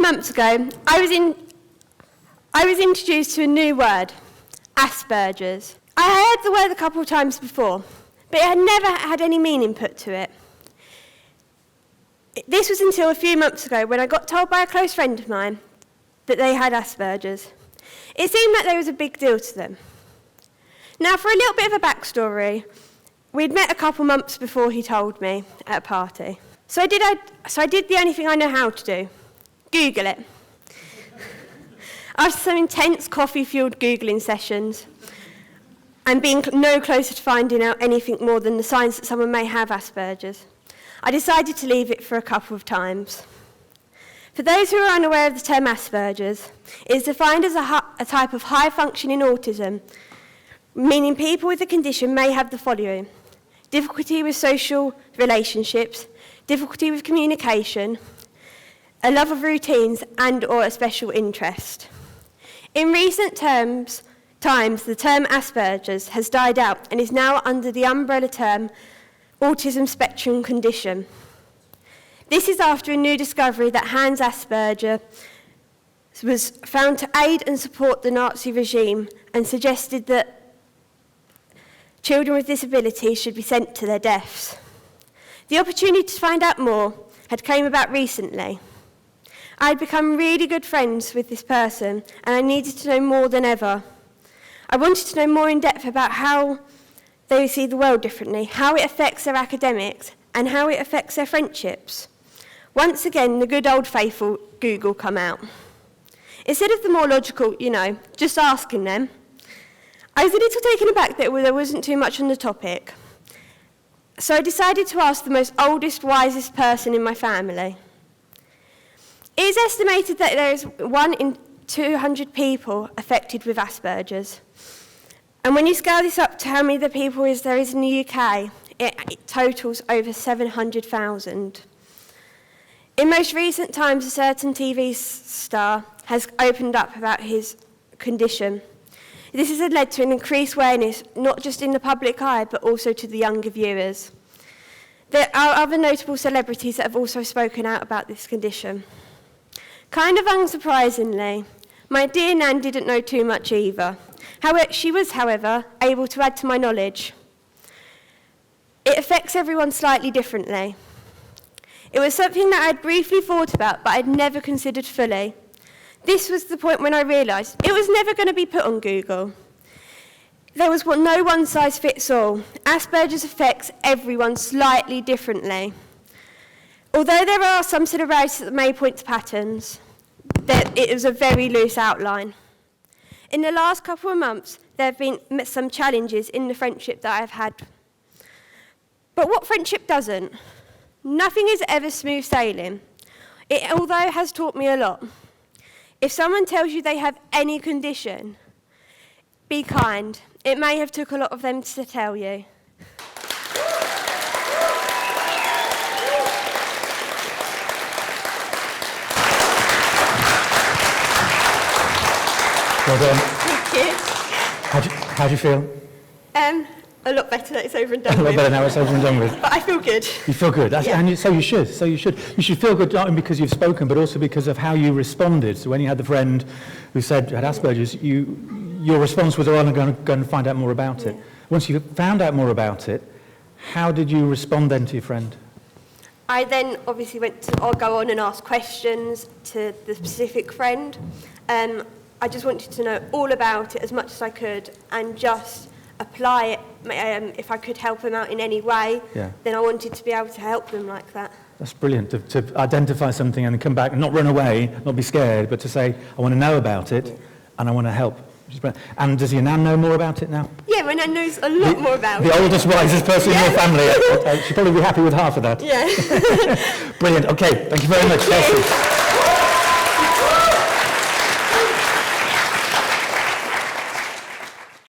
months ago, I was introduced to a new word, Asperger's. I heard the word a couple of times before, but it had never had any meaning put to it. This was until a few months ago when I got told by a close friend of mine that they had Asperger's. It seemed like there was a big deal to them. Now, for a little bit of a backstory, we'd met a couple months before he told me at a party. So I did the only thing I know how to do, Google it. After some intense coffee-fueled Googling sessions, and being no closer to finding out anything more than the signs that someone may have Asperger's, I decided to leave it for a couple of times. For those who are unaware of the term Asperger's, it is defined as a type of high-functioning autism, meaning people with the condition may have the following: difficulty with social relationships, difficulty with communication, a love of routines and/or a special interest. In recent times, the term Asperger's has died out and is now under the umbrella term autism spectrum condition. This is after a new discovery that Hans Asperger was found to aid and support the Nazi regime and suggested that children with disabilities should be sent to their deaths. The opportunity to find out more had came about recently. I had become really good friends with this person and I needed to know more than ever. I wanted to know more in depth about how they see the world differently, how it affects their academics and how it affects their friendships. Once again, the good old faithful Google come out. Instead of the more logical, just asking them, I was a little taken aback that there wasn't too much on the topic. So I decided to ask the most oldest, wisest person in my family. It is estimated that there is 1 in 200 people affected with Asperger's. And when you scale this up to how many the people there is in the UK, it totals over 700,000. In most recent times, a certain TV star has opened up about his condition. This has led to an increased awareness, not just in the public eye, but also to the younger viewers. There are other notable celebrities that have also spoken out about this condition. Kind of unsurprisingly, my dear Nan didn't know too much either. She was, however, able to add to my knowledge. It affects everyone slightly differently. It was something that I had briefly thought about, but I'd never considered fully. This was the point when I realised it was never going to be put on Google. There was no one size fits all. Asperger's affects everyone slightly differently. Although there are some similarities that may point to patterns, it was a very loose outline. In the last couple of months, there have been some challenges in the friendship that I've had. But what friendship doesn't? Nothing is ever smooth sailing. Although it has taught me a lot. If someone tells you they have any condition, be kind. It may have took a lot of them to tell you. Well done. Thank you. How do you feel? A lot better that it's over and done with. A lot better now it's over and done with. But I feel good. You feel good, Yeah. and so you should. You should feel good not only because you've spoken, but also because of how you responded. So when you had the friend who said you had Asperger's, your response was, "Oh, I'm going to find out more about it." Once you found out more about it, how did you respond then to your friend? I then obviously I'll go on and ask questions to the specific friend. I just wanted to know all about it as much as I could and just apply it. If I could help them out in any way, then I wanted to be able to help them like that. That's brilliant, to identify something and come back and not run away, not be scared, but to say, I want to know about it and I want to help. And does your nan know more about it now? Yeah, my nan knows a lot more about it. The oldest, wisest person in your family. She'll probably be happy with half of that. Yeah. Brilliant. Okay, thank you very much, Kelsey.